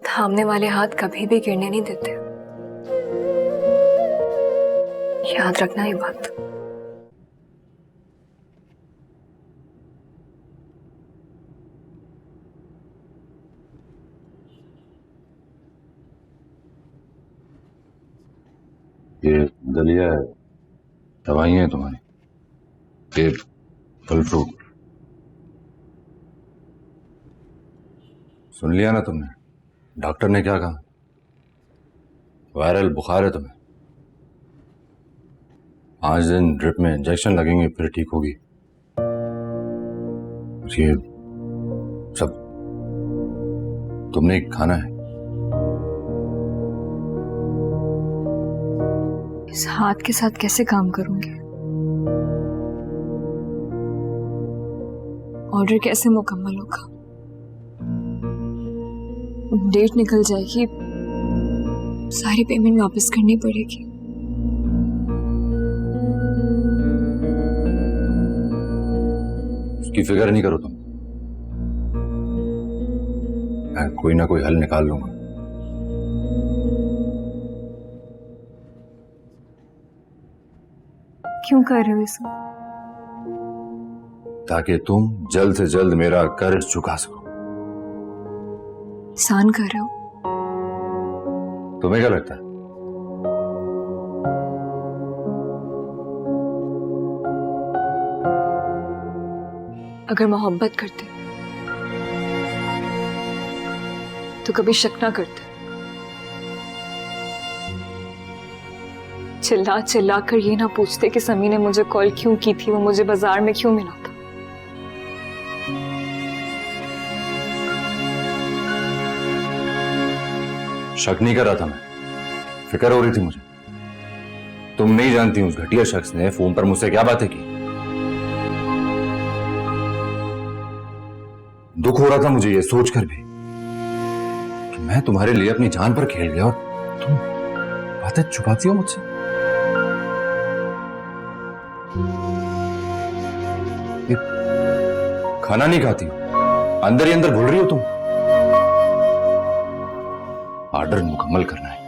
थामने वाले हाथ कभी भी गिरने नहीं देते, याद रखना ये बात। ये दलिया है, दवाइयाँ हैं तुम्हारी, ये फल फ्रूट। सुन लिया ना तुमने डॉक्टर ने क्या कहा? वायरल बुखार है तुम्हें, 5 दिन ड्रिप में इंजेक्शन लगेंगे फिर ठीक होगी। ये सब तुमने खाना है। इस हाथ के साथ कैसे काम करूंगी? ऑर्डर कैसे मुकम्मल होगा? डेट निकल जाएगी, सारी पेमेंट वापस करनी पड़ेगी। उसकी फिक्र नहीं करो तुम, मैं कोई ना कोई हल निकाल लूंगा। क्यों कर रहे हो इसे? ताकि तुम जल्द से जल्द मेरा कर्ज चुका सको। एहसान कर रहे हो? तुम्हें क्या लगता है? अगर मोहब्बत करते तो कभी शक ना करते। चिल्ला चिल्ला कर ये ना पूछते कि समी ने मुझे कॉल क्यों की थी, वो मुझे बाजार में क्यों मिला था। शक नहीं कर रहा था मैं, फिक्र हो रही थी मुझे। तुम नहीं जानती उस घटिया शख्स ने फोन पर मुझसे क्या बातें की। दुख हो रहा था मुझे ये सोचकर भी कि मैं तुम्हारे लिए अपनी जान पर खेल गया और तुम बातें छुपाती हो मुझसे। ये खाना नहीं खाती हो, अंदर ही अंदर घुल रही हो तुम। ऑर्डर मुकम्मल करना है,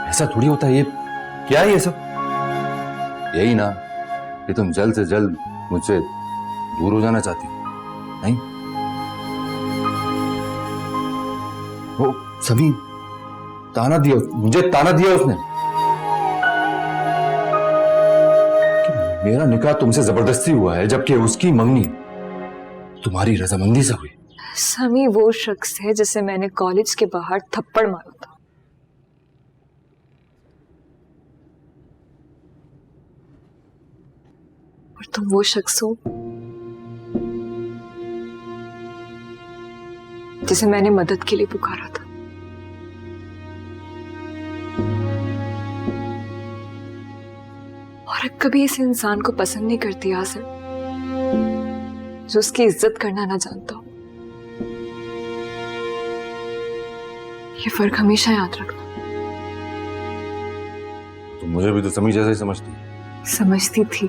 ऐसा थोड़ी होता है। ये क्या है ये सब? यही ना कि तुम जल्द से जल्द मुझसे दूर हो जाना चाहती हो, नहीं? वो सभी ताना दिया, मुझे ताना दिया उसने कि मेरा निकाह तुमसे जबरदस्ती हुआ है, जबकि उसकी मंगनी तुम्हारी रजामंदी से हुई। समी वो शख्स है जिसे मैंने कॉलेज के बाहर थप्पड़ मारा था। और तुम वो शख्स हो जिसे मैंने मदद के लिए पुकारा था। और कभी इस इंसान को पसंद नहीं करती आसिफ, जो उसकी इज्जत करना ना जानता हो। ये फर्क हमेशा याद रखना। तुम मुझे भी तो समी जैसा ही समझती थी।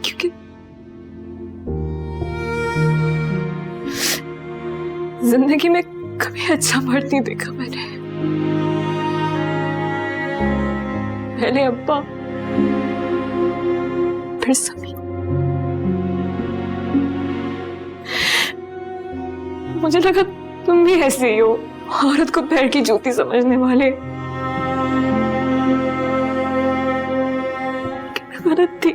क्योंकि जिंदगी में कभी अच्छा मर्द नहीं देखा मैंने। पहले अब्बा, फिर समी। मुझे लगा तुम भी ऐसे ही हो, औरत को पैर की जूती समझने वाले। मैं गलत थी।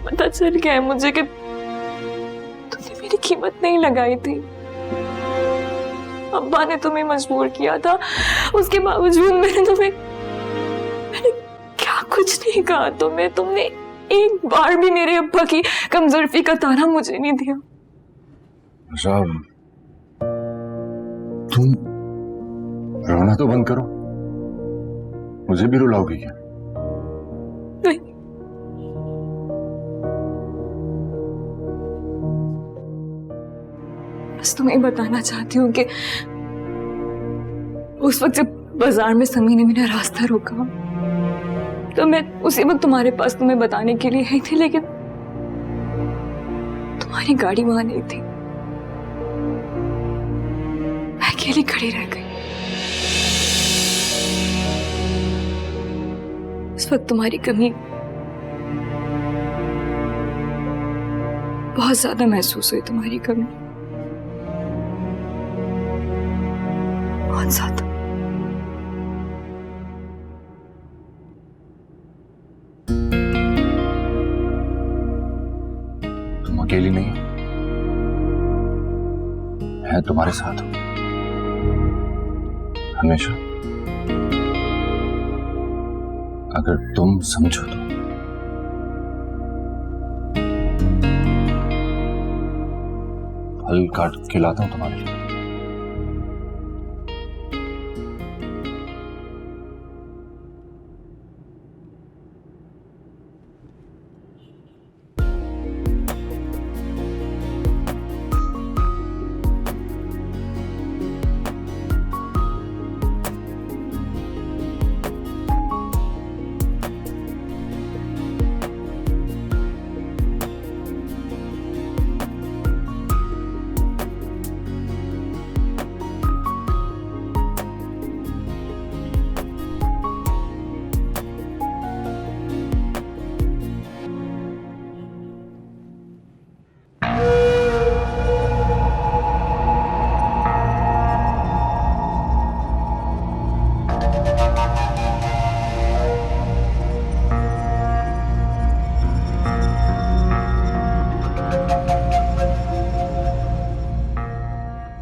पता चल गया है मुझे कि तुमने मेरी कीमत नहीं लगाई थी। अब्बा ने तुम्हें मजबूर किया था, उसके बावजूद मैंने क्या कुछ नहीं कहा तुम्हें। तुमने एक बार भी मेरे अब्बा की कमजोरी का ताना मुझे नहीं दिया। तुम रोना तो बंद करो, मुझे भी रुलाओगी क्या? नहीं, बस तुम्हें बताना चाहती हूँ कि उस वक्त जब बाजार में समी ने मेरा रास्ता रोका तो मैं उसी वक्त तुम्हारे पास तुम्हें बताने के लिए आई थी, लेकिन तुम्हारी गाड़ी वहां नहीं थी। मैं अकेली खड़ी रह गई। उस वक्त तुम्हारी कमी बहुत ज्यादा महसूस हुई, तुम्हारी कमी बहुत ज्यादा। तुम अकेली नहीं हो, मैं तुम्हारे साथ हूं हमेशा, अगर तुम समझो तो। फल काट के लाता हूं तुम्हारे लिए।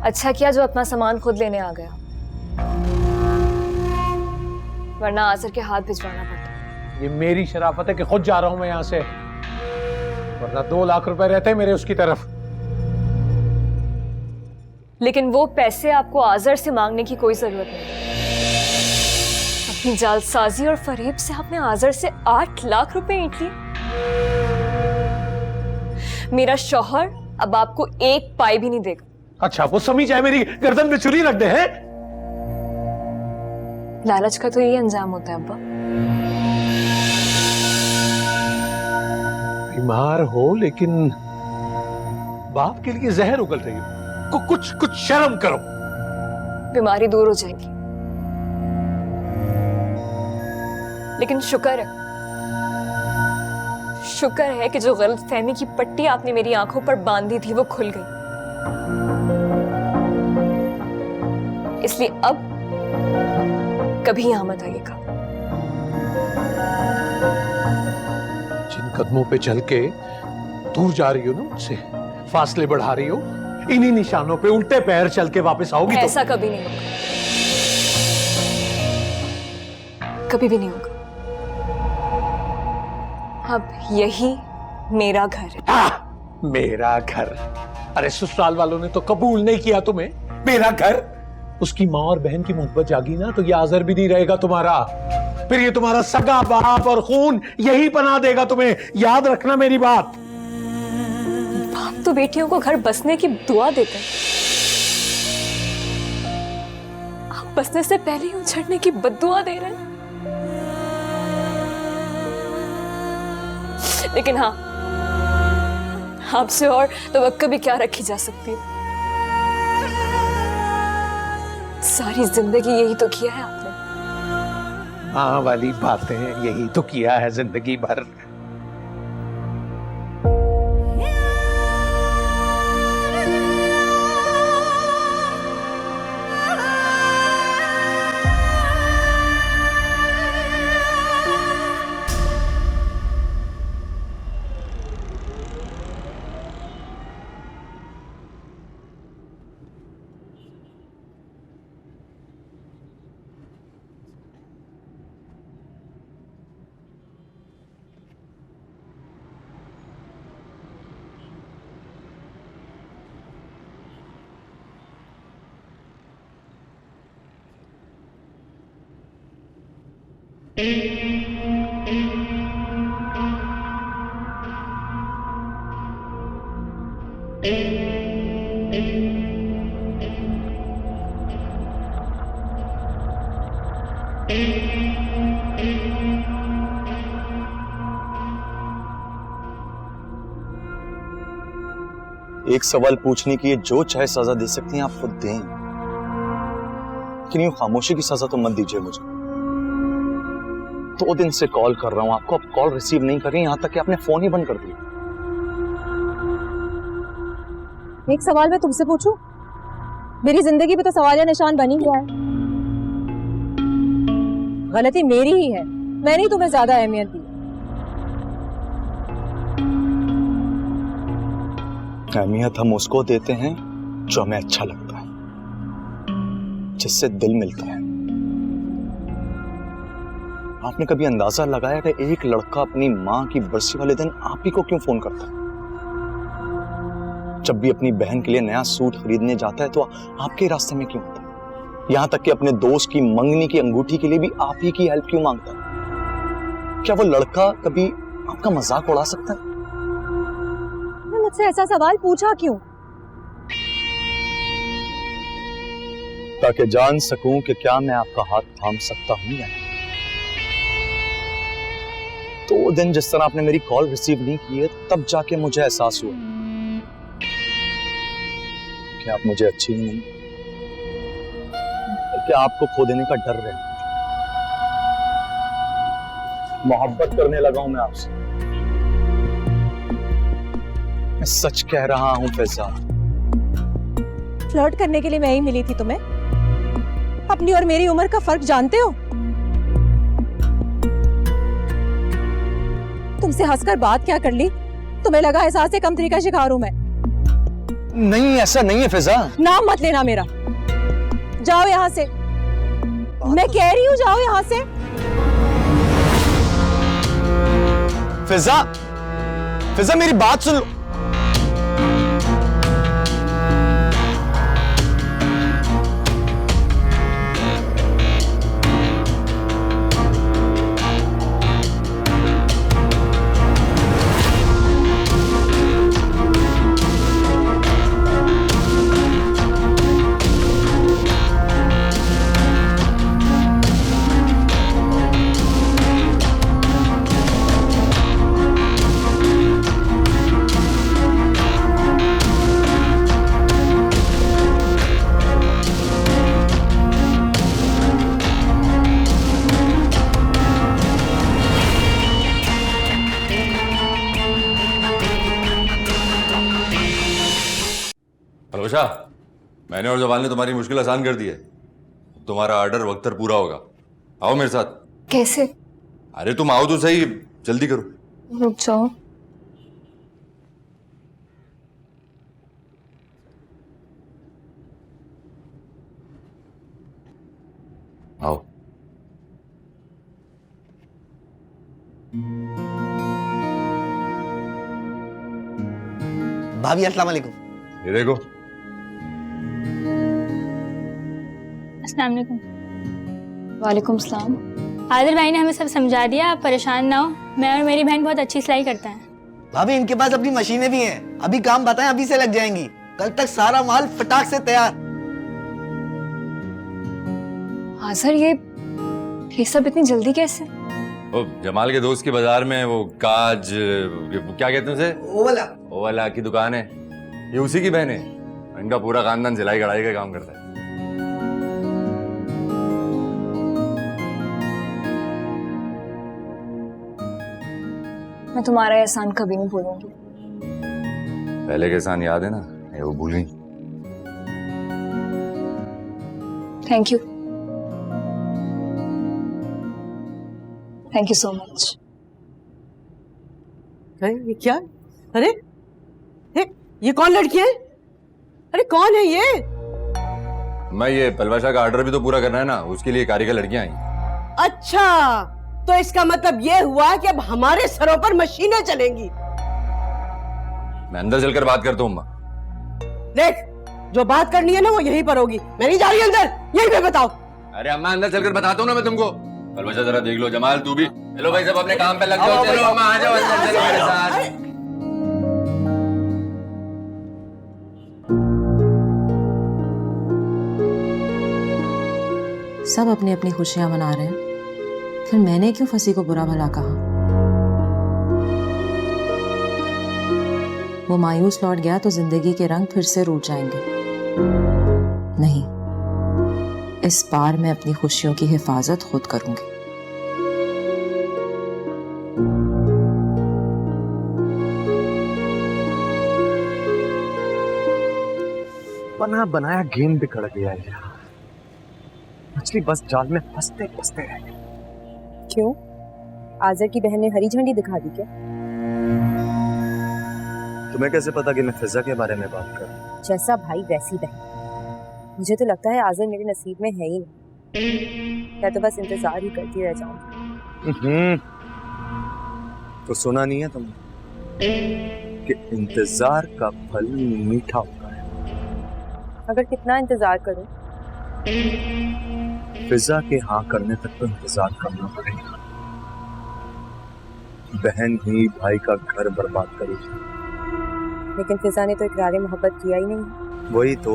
अच्छा किया जो अपना सामान खुद लेने आ गया, वरना आजर के हाथ भिजवाना पड़ता। ये मेरी शराफत है कि खुद जा रहा हूं मैं यहां से, वरना 2 लाख रुपए रहते मेरे उसकी तरफ। लेकिन वो पैसे आपको आजर से मांगने की कोई जरूरत नहीं। अपनी जालसाजी और फरेब से आपने आजर से 8 लाख रुपए ईंट लिए। मेरा शौहर अब आपको 1 पाई भी नहीं देगा। अच्छा, वो समी चाहे मेरी गर्दन में छुरी रख दे हैं? लालच का तो यही अंजाम होता है अब्बा। बीमार हो लेकिन बाप के लिए जहर उगल रही हो। कुछ शर्म करो। बीमारी दूर हो जाएगी, लेकिन शुक्र है कि जो गलतफहमी की पट्टी आपने मेरी आंखों पर बांधी थी वो खुल गई। इसलिए अब कभी यहां मत आइएगा। जिन कदमों पे चल के दूर जा रही हो ना मुझसे, फासले बढ़ा रही हो, इन्हीं निशानों पे उल्टे पैर चल के वापस आओगी तो ऐसा कभी नहीं होगा, कभी भी नहीं होगा। अब यही मेरा घर है। मेरा घर? अरे ससुराल वालों ने तो कबूल नहीं किया तुम्हें। मेरा घर? उसकी माँ और बहन की मोहब्बत जागी ना तो ये आजर भी नहीं रहेगा तुम्हारा। फिर ये तुम्हारा सगा बाप और खून यही बना देगा तुम्हें। याद रखना मेरी बात। बाप तो बेटियों को घर बसने की दुआ देते हैं, आप बसने से पहले ही उछड़ने की बद्दुआ दे रहे हैं। लेकिन हाँ, आपसे और तवक्को भी क्या रखी जा सकती है। सारी जिंदगी यही तो किया है आपने। माँ वाली बातें यही तो किया है जिंदगी भर। एक सवाल पूछने की जो चाहे सजा दे सकती हैं आप खुद दें, लेकिन यूं खामोशी की सजा तो मत दीजिए मुझे। 2 दिन से कॉल कर रहा हूं आपको, अब कॉल रिसीव नहीं कर रही, यहां तक कि आपने फोन ही बंद कर दिया। एक सवाल मैं तुमसे पूछूं? मेरी जिंदगी पे तो सवाल या निशान बन ही गया है। गलती मेरी ही है, मैंने ही तुम्हें ज्यादा अहमियत दी। अहमियत हम उसको देते हैं जो हमें अच्छा लगता है, जिससे दिल मिलता है। आपने कभी अंदाजा लगाया कि एक लड़का अपनी मां की बरसी वाले दिन आप ही को क्यों फोन करता है? जब भी अपनी बहन के लिए नया सूट खरीदने जाता है तो आपके रास्ते में क्यों होता है? यहां तक कि अपने दोस्त की मंगनी की अंगूठी के लिए भी आप ही की हेल्प क्यों मांगता है? क्या वो लड़का कभी आपका मजाक उड़ा सकता है? मुझसे ऐसा सवाल पूछा क्यों? ताकि जान सकूं कि क्या मैं आपका हाथ थाम सकता हूं या नहीं। 2 दिन जिस तरह आपने मेरी कॉल रिसीव नहीं की है, तब जाके मुझे एहसास हुआ कि आप मुझे अच्छी नहीं, कि आपको खो देने का डर है। मोहब्बत करने लगा हूं मैं आपसे, मैं सच कह रहा हूं फैजा। फ्लर्ट करने के लिए मैं ही मिली थी तुम्हें? अपनी और मेरी उम्र का फर्क जानते हो? तुमसे हंसकर बात क्या कर ली? तुम्हें लगा एहसास से कमतरी का शिकार हूं मैं? नहीं, ऐसा नहीं है फैजा। नाम मत लेना मेरा, जाओ यहां से। मैं कह रही हूं जाओ यहां से। फिजा, फिजा मेरी बात सुन लो। पलवशा, मैंने और जवाल ने तुम्हारी मुश्किल आसान कर दी है। तुम्हारा ऑर्डर वक्त पर पूरा होगा। आओ मेरे साथ। कैसे? अरे तुम आओ तो सही, जल्दी करो। रुक जाओ। आओ। भाभी अस्सलाम वालेकुम। ये देखो। अस्सलाम वालेकुम। वालेकुम सलाम। आदिल भाई ने हमें सब समझा दिया, आप परेशान ना हो। मैं और मेरी बहन बहुत अच्छी सिलाई करते हैं। भाभी इनके पास अपनी मशीनें भी हैं, अभी काम बताएं अभी से लग जाएंगी। कल तक सारा माल फटाक से तैयार। हाँ सर, ये सब इतनी जल्दी कैसे? वो जमाल के दोस्त के बाजार में वो काज, क्या कहते हैं उसे? ओवला की दुकान है। ये उसी की बहन है। इनका पूरा खानदान सिलाई कढ़ाई का काम करता है। मैं तुम्हारा एहसान कभी नहीं भूलूंगी। पहले के एहसान याद है ना, ये वो भूल गई। Thank you, thank you so much. ये क्या? अरे ये कौन लड़की है? अरे कौन है ये? मैं ये पलवाशा का ऑर्डर भी तो पूरा करना है ना, उसके लिए कारीगर लड़कियां आई। अच्छा, तो इसका मतलब ये हुआ कि अब हमारे सरों पर मशीनें चलेंगी। मैं अंदर चलकर बात करता हूँ। देख, जो बात करनी है ना वो यहीं पर होगी। मैं नहीं जा रही अंदर, यहीं पे बताओ। अरे अम्मा, अंदर चलकर बताता हूँ ना मैं तुमको। पलवाशा जरा देख लो। जमाल तू भी। चलो भाई, सब अपने काम पे लग जाओ। चलो अम्मा, आ जाओ अंदर, चलो मेरे साथ। सब अपनी अपनी खुशियां मना रहे हैं, फिर मैंने क्यों फंसी को बुरा भला कहा? वो मायूस लौट गया तो जिंदगी के रंग फिर से रूठ जाएंगे। नहीं, इस बार मैं अपनी खुशियों की हिफाजत खुद करूंगी। बना बनाया गेम बिगड़ गया है यार। मछली बस जाल में फंसते फंसते रह गई। क्यों? आज़र की बहन ने हरी झंडी दिखा दी क्या? तुम्हें कैसे पता कि मैं फिजा के बारे में बात कर रहा हूँ? जैसा भाई वैसी बहन। मुझे तो लगता है आज़र मेरे नसीब में है ही नहीं। मैं तो बस इंतजार ही करती रह जाऊंगी। तो सुना नहीं है तुमने कि इंतजार का फल मीठा होता है। अगर कितना इंतजार करूं? फिजा के हाँ करने तक तो इंतजार करना पड़ेगा। बहन ही भाई का घर बर्बाद करेगी। लेकिन फिजा ने तो इकरार मोहब्बत किया ही नहीं। वही तो,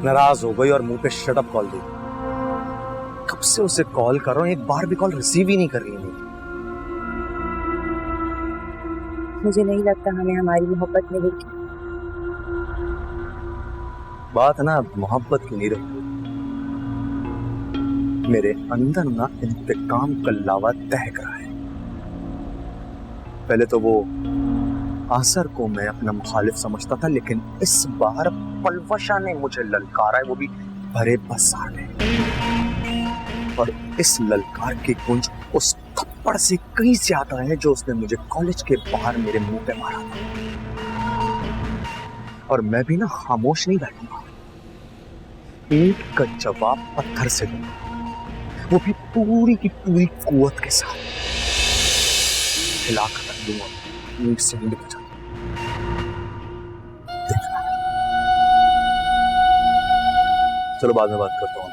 नाराज हो गई और मुंह पे शट अप कॉल दी। कब से उसे कॉल कर रहा हूं, एक बार भी कॉल रिसीव ही नहीं कर रही है। मुझे नहीं लगता हमें हमारी मोहब्बत मिलेगी। बात ना मोहब्बत की नहीं रही। मेरे अंदर ना इंतकाम का लावा दहक रहा है। पहले तो वो आसर को मैं अपना मुखालिफ समझता था, लेकिन इस बार पलवशा ने मुझे ललकारा है, वो भी भरे बसार में। और इस ललकार की गुंज उस थप्पड़ से कहीं ज्यादा है जो उसने मुझे कॉलेज के बाहर मेरे मुंह पे मारा था। और मैं भी ना खामोश नहीं बैठूंगा। ईंट का जवाब पत्थर से दूंगा, वो भी पूरी की पूरी कुव्वत के साथ। हिलाकर रख दूंगा, ईंट से ईंट बचा। चलो बाद में बात करता हूँ।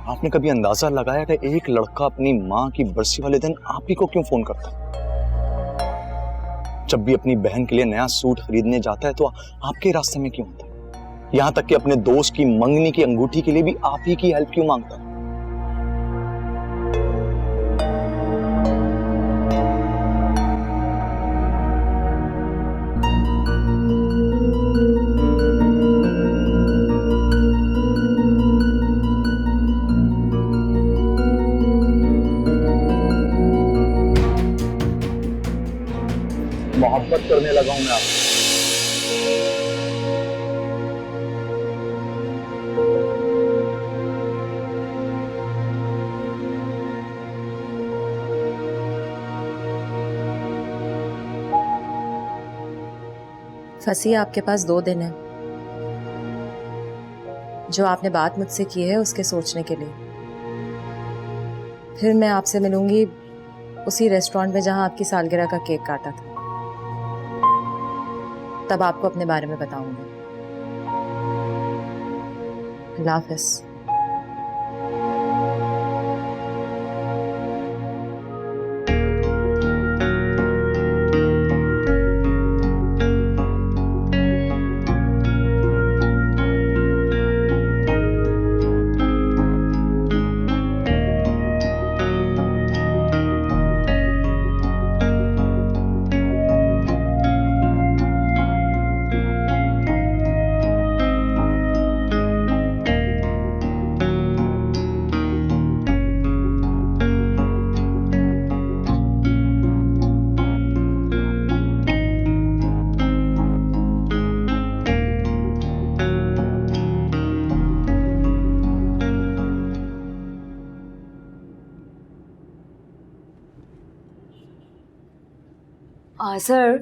आपने कभी अंदाजा लगाया कि एक लड़का अपनी माँ की बरसी वाले दिन आप ही को क्यों फोन करता है? जब भी अपनी बहन के लिए नया सूट खरीदने जाता है तो आपके रास्ते में क्यों होता है? यहां तक कि अपने दोस्त की मंगनी की अंगूठी के लिए भी आप ही की हेल्प क्यों मांगता है? मोहब्बत करने लगा हूं मैं आपसे। फंसी आपके पास 2 दिन है। जो आपने बात मुझसे की है उसके सोचने के लिए। फिर मैं आपसे मिलूंगी उसी रेस्टोरेंट में जहां आपकी सालगिरह का केक काटा था। तब आपको अपने बारे में बताऊंगी। अल्लाह हाफ़िज़। सर,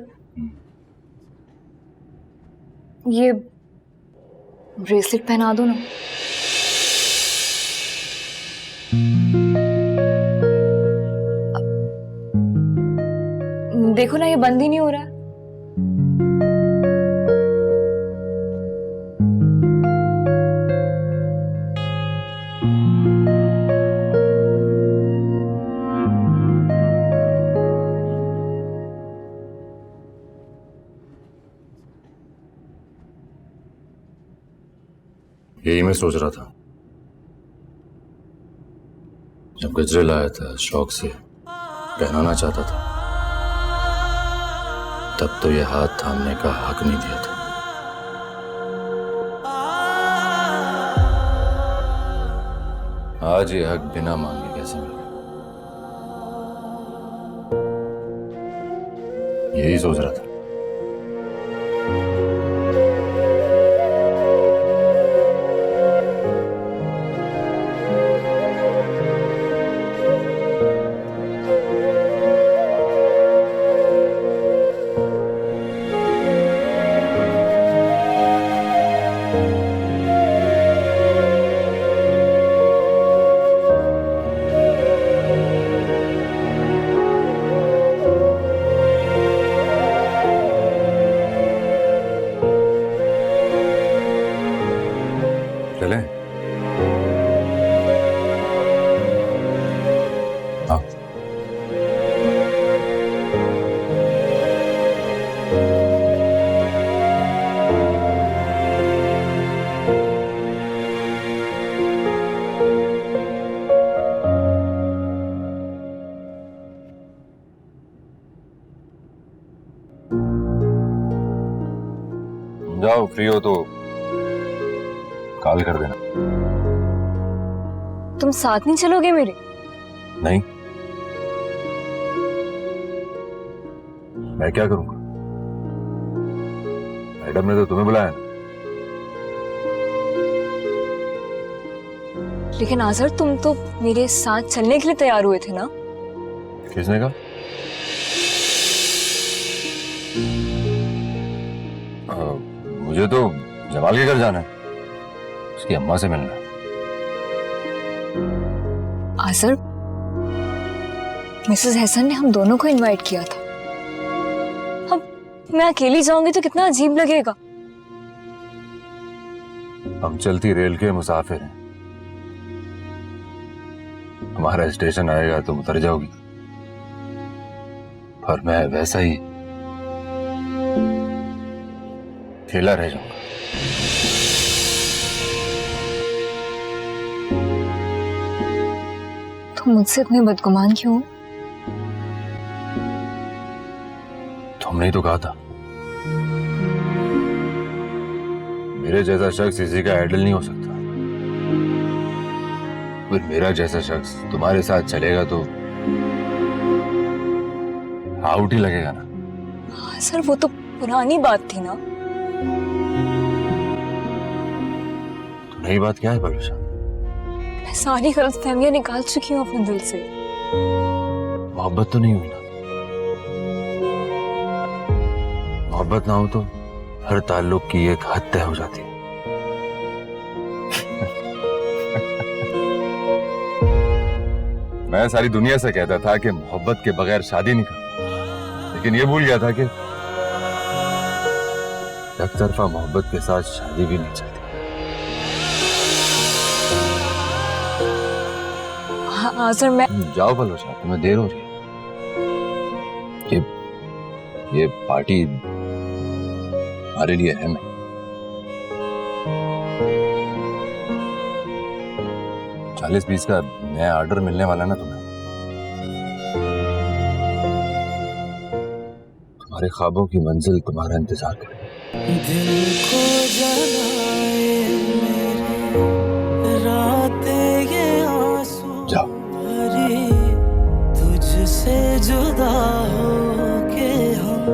ये ब्रेसलेट पहना दो ना। देखो ना, ये बंद ही नहीं हो रहा है। यही मैं सोच रहा था जब गजरे लाया था, शौक से पहनाना चाहता था, तब तो ये हाथ थामने का हक नहीं दिया था। आज ये हक बिना मांगे कैसे मिल गया? यही सोच रहा था। चलें? हाँ। जाओ, फ्री हो तो कॉल कर देना। तुम साथ नहीं चलोगे मेरे? नहीं, मैं क्या करूंगा? मैडम ने तो तुम्हें बुलाया ना। लेकिन आजर, तुम तो मेरे साथ चलने के लिए तैयार हुए थे ना? किसने कहा? मुझे तो जमाल के घर जाना है, उसकी अम्मा से मिलना है। आजर, मिसेस हसन ने हम दोनों को इनवाइट किया था। अब मैं अकेली जाऊंगी तो कितना अजीब लगेगा। हम चलती रेल के मुसाफिर हैं। हमारा स्टेशन आएगा तुम उतर जाओगी, पर मैं वैसा ही ठेला रह जाऊंगा। तुम मुझसे इतने बदगुमान क्यों? तुमने ही तो कहा था मेरे जैसा शख्स किसी का आइडल नहीं हो सकता। फिर मेरा जैसा शख्स तुम्हारे साथ चलेगा तो आउट ही लगेगा ना। सर, वो तो पुरानी बात थी ना। तो नई बात क्या है पलूषा? मैं सारी गलतफहमियां निकाल चुकी हूँ अपने दिल से। मोहब्बत तो नहीं हुई ना? मोहब्बत ना हो तो हर ताल्लुक की एक हद तय हो जाती है। मैं सारी दुनिया से कहता था कि मोहब्बत के बगैर शादी नहीं कर, लेकिन ये भूल गया था कि एक तरफा मोहब्बत के साथ शादी भी नहीं चलती। हाँ सर, मैं जाओ पलूषा, तुम्हें देर हो रही है। ये पार्टी हमारे लिए अहम है। चालीस 20 का नया ऑर्डर मिलने वाला ना तुम्हें। तुम्हारे ख्वाबों की मंजिल तुम्हारा इंतजार करे। दिल को जलाए मेरे रातें ये आंसू जाओ। भरी, तुझसे जुदा होके हम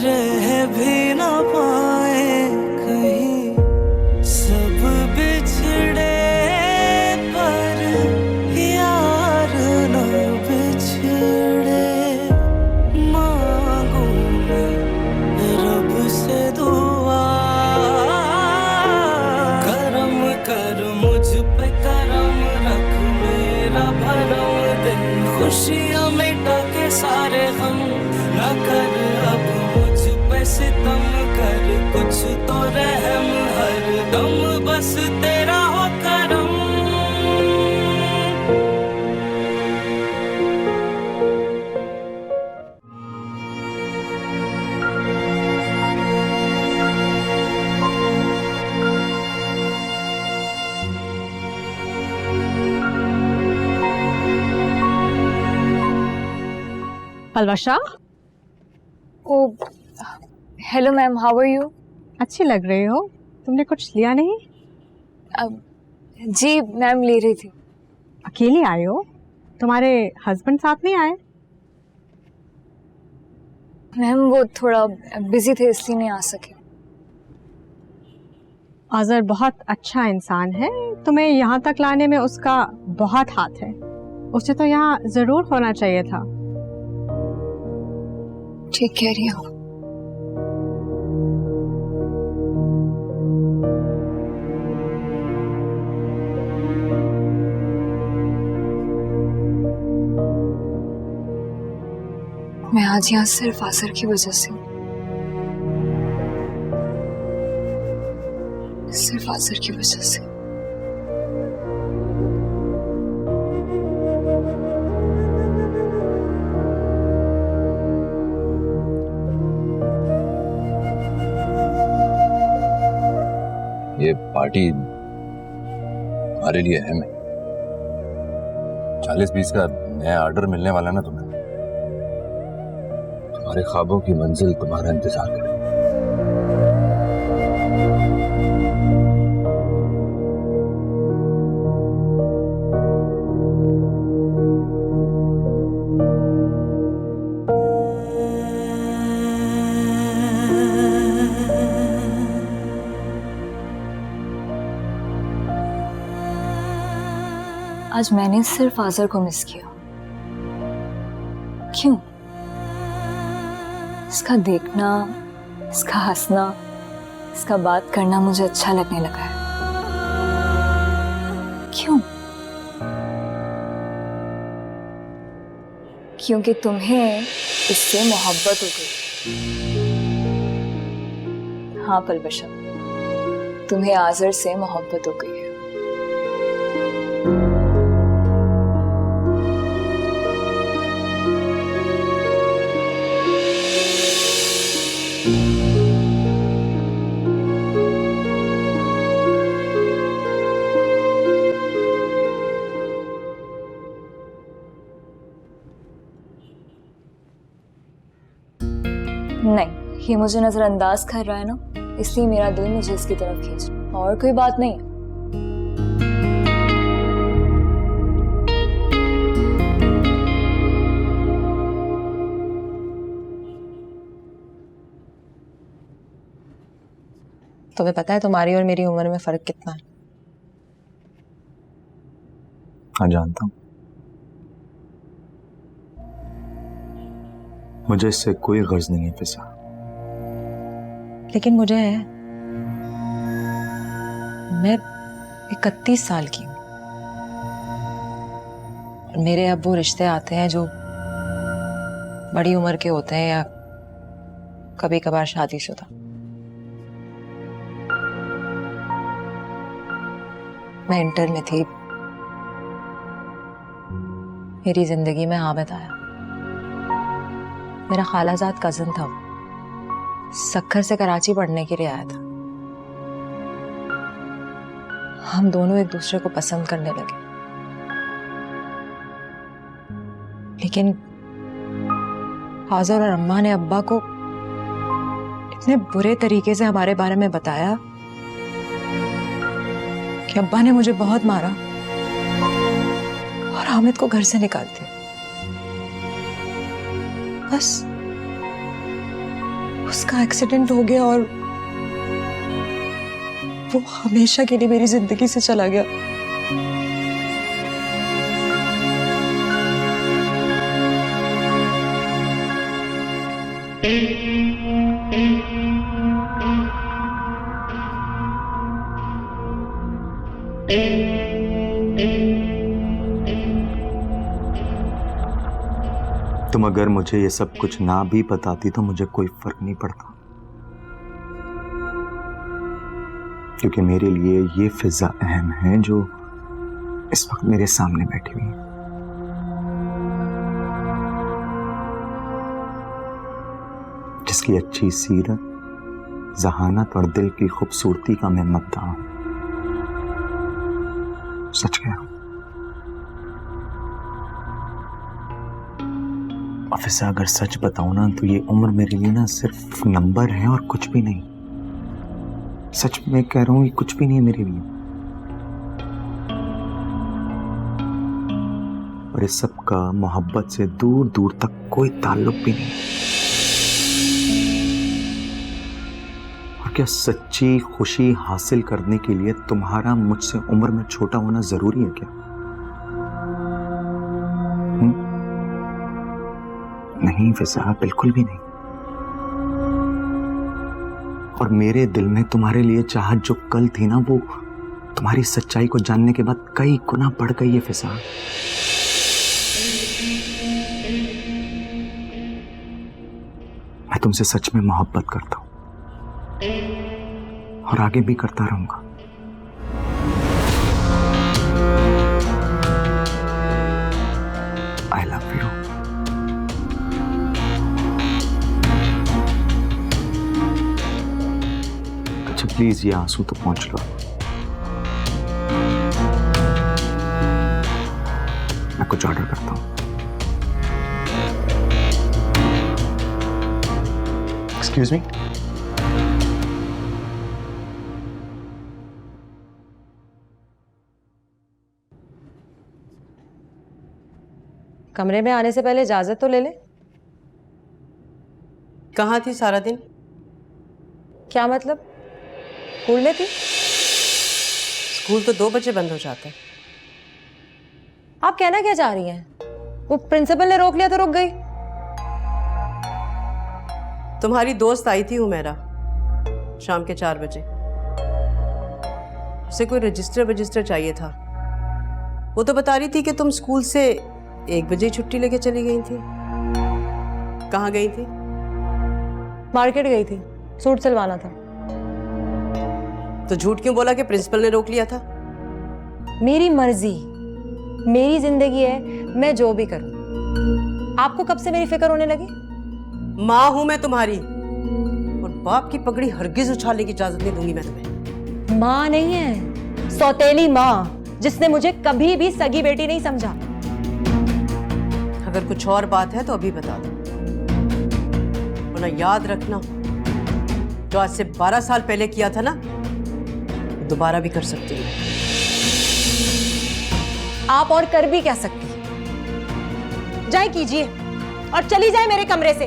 रह भी ना पाए कहीं, सब बिछड़े पर यार ना बिछड़े। मांगू मैं रब से दुआ, करम कर मुझ पे करम रख, मेरा भरम दे खुशियां मिटा के सारे हम, ना कर अब मुझ पे सितम कर, कुछ तो रहम हर दम बस तेरा हो करम। Palwasha, oh hello ma'am, how are you? अच्छी लग रही हो। तुमने कुछ लिया नहीं? जी मैम, ले रही थी। अकेली आई हो? तुम्हारे हस्बैंड साथ नहीं आए? मैम वो थोड़ा बिजी थे इसलिए नहीं आ सके। आज़र बहुत अच्छा इंसान है, तुम्हें यहाँ तक लाने में उसका बहुत हाथ है। उसे तो यहाँ जरूर होना चाहिए था। ठीक कह रही हो। मैं आज यहाँ सिर्फ आसर की वजह से हूँ, सिर्फ आसर की वजह से। ये पार्टी हमारे लिए अहम है। 40-20 का नया ऑर्डर मिलने वाला ना तुम्हें। तुम्हारे ख्वाबों की मंजिल तुम्हारा इंतजार करे। आज मैंने सिर्फ आज़र को मिस किया। क्यों? इसका देखना, इसका हंसना, इसका बात करना मुझे अच्छा लगने लगा है। क्यों? क्योंकि तुम्हें इससे मोहब्बत हो गई। हाँ पलवशा, तुम्हें आज़र से मोहब्बत हो गई है। नहीं, ये मुझे नजरअंदाज कर रहा है ना, इसलिए मेरा दिल मुझे इसकी तरफ खींच रहा है, और कोई बात नहीं। तुम्हें पता है तुम्हारी और मेरी उम्र में फर्क कितना है? हाँ जानता हूँ। मुझे इससे कोई गर्ज नहीं है फिजा। लेकिन मुझे है। मैं 31 साल की हूँ और मेरे अब वो रिश्ते आते हैं जो बड़ी उम्र के होते हैं या कभी कभार शादीशुदा। मैं इंटर में थी, मेरी जिंदगी में हामिद आया। मेरा खालाजाद कजन था, सक्खर से कराची पढ़ने के लिए आया था। हम दोनों एक दूसरे को पसंद करने लगे, लेकिन आज़र और अम्मा ने अब्बा को इतने बुरे तरीके से हमारे बारे में बताया कि अब्बा ने मुझे बहुत मारा और हामिद को घर से निकाल दिया। बस उसका एक्सीडेंट हो गया और वो हमेशा के लिए मेरी जिंदगी से चला गया। तुम अगर मुझे ये सब कुछ ना भी बताती तो मुझे कोई फर्क नहीं पड़ता, क्योंकि मेरे लिए ये फिजा अहम है जो इस वक्त मेरे सामने बैठी हुई है। जिसकी अच्छी सीरत, जहानत और दिल की खूबसूरती का मैं मद्दाह हूं। सच कह रहा हूं। ऑफिसर अगर सच बताऊं ना तो ये उम्र मेरे लिए ना सिर्फ नंबर है और कुछ भी नहीं। सच में कह रहा हूं, ये कुछ भी नहीं है मेरे लिए। और इस सब का मोहब्बत से दूर दूर तक कोई ताल्लुक भी नहीं। और क्या सच्ची खुशी हासिल करने के लिए तुम्हारा मुझसे उम्र में छोटा होना जरूरी है क्या? नहीं फिजा, बिल्कुल भी नहीं। और मेरे दिल में तुम्हारे लिए चाहत जो कल थी ना, वो तुम्हारी सच्चाई को जानने के बाद कई गुना बढ़ गई है फिजा। मैं तुमसे सच में मोहब्बत करता हूं और आगे भी करता रहूंगा। I love you. अच्छा प्लीज ये आंसू तो पहुंच लो। मैं कुछ ऑर्डर करता हूं। Excuse me. कमरे में आने से पहले इजाजत तो ले ले। कहाँ थी सारा दिन? क्या मतलब? स्कूल में थी। स्कूल तो 2 बजे बंद हो जाता है। आप कहना क्या चाह रही हैं? वो प्रिंसिपल ने रोक लिया तो रुक गई। तुम्हारी दोस्त आई थी हुमैरा शाम के 4 बजे। उसे कोई रजिस्टर चाहिए था। वो तो बता रही थी कि तुम स्कूल से 1 बजे ही छुट्टी लेके चली गई थी। कहाँ गई थी? मार्केट गई थी, सूट सिलवाना था। तो झूठ क्यों बोला कि प्रिंसिपल ने रोक लिया था? मेरी मर्जी, मेरी जिंदगी है, मैं जो भी करूं। आपको कब से मेरी फिक्र होने लगी? माँ हूं मैं तुम्हारी, और बाप की पगड़ी हरगिज उछालने की इजाजत नहीं दूंगी मैं तुम्हें। माँ नहीं है, सौतेली माँ, जिसने मुझे कभी भी सगी बेटी नहीं समझा। अगर कुछ और बात है तो अभी बता दो, वरना याद रखना जो आज से 12 साल पहले किया था ना, दोबारा भी कर सकती हूँ। आप और कर भी क्या सकती? जाए कीजिए और चली जाए मेरे कमरे से।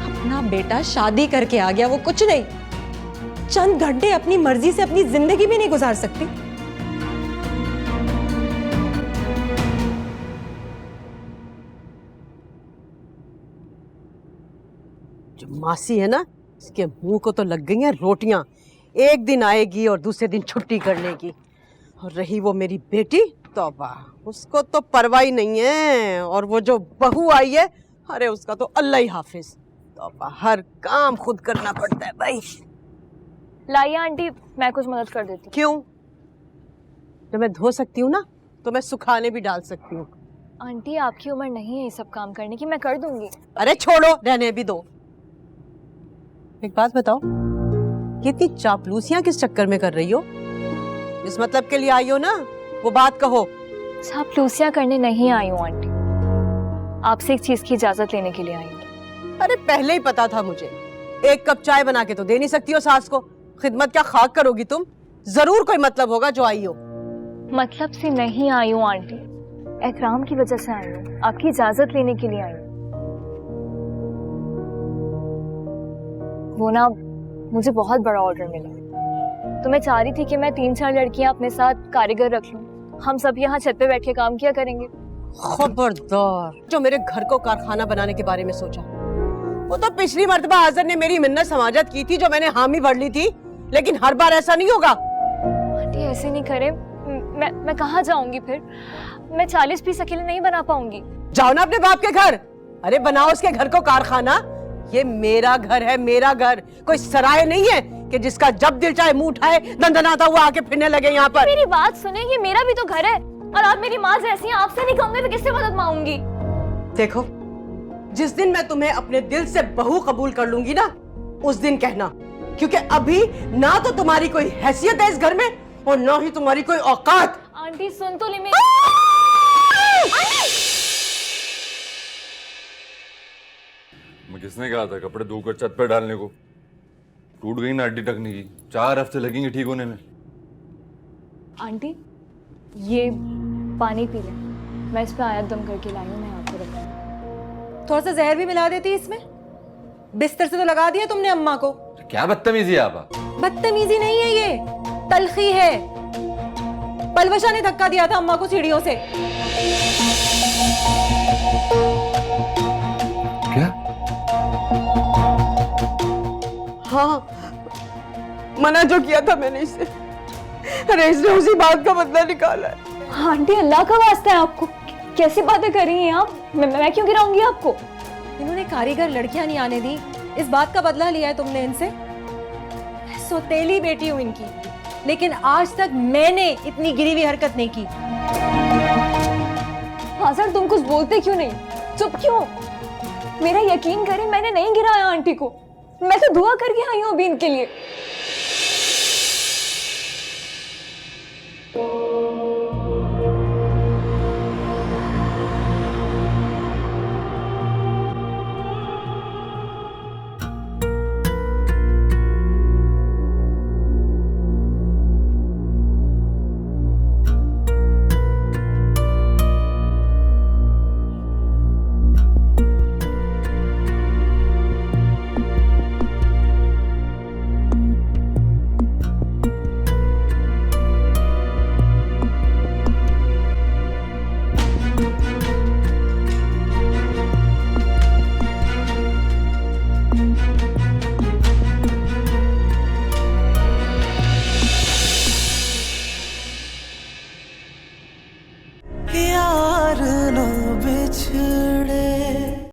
अपना बेटा शादी करके आ गया, वो कुछ नहीं, चंद घंटे अपनी मर्जी से अपनी जिंदगी भी नहीं गुजार सकती। जो मासी है ना, इसके मुंह को तो लग गई हैं रोटियां। एक दिन आएगी और दूसरे दिन छुट्टी करने की। और रही वो मेरी बेटी, तौबा, उसको तो परवाह ही नहीं है। और वो जो बहू आई है, अरे उसका तो अल्लाह ही हाफिज। तौबा, हर काम खुद करना पड़ता है भाई। लाइए आंटी, मैं कुछ मदद कर देती हूँ। क्यों? जब मैं धो सकती हूँ ना, तो मैं सुखाने भी डाल सकती हूँ। आंटी आपकी उम्र नहीं है ये सब काम करने की, मैं कर दूंगी। अरे छोड़ो, रहने भी दो। एक बात बताओ, ये इतनी चापलूसियां किस चक्कर में कर रही हो? इस मतलब के लिए आई हो ना, वो बात कहो। चापलूसियां करने नहीं आई हूँ आंटी, आपसे एक चीज की इजाजत लेने के लिए आई हूँ। अरे पहले ही पता था मुझे। 1 कप चाय बना के तो दे नहीं सकती हो सास को, खिदमत क्या खाक करोगी तुम? जरूर कोई मतलब होगा जो आई हो। मतलब से नहीं आई हूँ आंटी, एहतराम की वजह से आई हूँ, आपकी इजाजत लेने के लिए आई हूँ। वो ना, मुझे बहुत बड़ा ऑर्डर मिला, तो मैं चाह रही थी कि मैं 3-4 लड़कियां अपने साथ कारीगर रख लूं, हम सब यहाँ छत पे बैठ के काम किया करेंगे। खबरदार, जो मेरे घर को कारखाना बनाने के बारे में सोचा। वो तो पिछली मर्तबा आज़र ने मेरी मिन्नत समाजत की थी, जो मैंने हामी भर ली थी, लेकिन हर बार ऐसा नहीं होगा। आंटी ऐसे नहीं करे, मैं कहाँ जाऊंगी फिर? मैं 40 पीस अकेले नहीं बना पाऊंगी। जाओ ना अपने बाप के घर। अरे बनाओ उसके घर को कारखाना। ये मेरा घर है, मेरा घर, कोई सराय नहीं है कि जिसका जब दिल चाहे मुंह उठाए दंदनाता हुआ आके फिरने लगे यहाँ पर। मेरी बात सुने, ये मेरा भी तो घर है, और आप मेरी माँ जैसी हैं, आपसे नहीं कहूंगी तो किससे मदद मांगूंगी? देखो, जिस दिन मैं तुम्हें अपने दिल से बहू कबूल कर लूंगी ना, उस दिन कहना, क्योंकि अभी ना तो तुम्हारी कोई हैसियत है इस घर में और ना ही तुम्हारी कोई औकात। आंटी सुन तो ले मेरी। मैं किसने कहा था कपड़े धोकर छत पर डालने को? टूट गई ना हड्डी टकने की, 4 हफ्ते लगेंगे ठीक होने में। आंटी ये पानी पी ले, मैं इस पे आयत दम करके लाई हूँ, मैं आपको रखूँ। थोड़ा सा जहर भी मिला देती इसमें। बिस्तर से तो लगा दिया तुमने अम्मा को। क्या बदतमीजी है आप? बदतमीजी नहीं है ये, तलखी है। पलवशा ने धक्का दिया था अम्मा को सीढ़ियों से। क्या? हाँ, मना जो किया था मैंने इसे, अरे इसने उसी बात का बदला निकाला है। आंटी अल्लाह का वास्ता है आपको, कैसी बातें कर रही हैं आप? मैं क्यों गिराऊंगी आपको? इन्होंने कारीगर लड़कियां नहीं आने दी, इस बात का बदला लिया है तुमने इनसे। सौतेली बेटी हूं इनकी, लेकिन आज तक मैंने इतनी गिरी हुई हरकत नहीं की। हाँ सर, तुम कुछ बोलते क्यों नहीं? चुप क्यों? मेरा यकीन करें, मैंने नहीं गिराया आंटी को, मैं तो दुआ करके आई हूँ अभी इनके लिए। यार ना बिछड़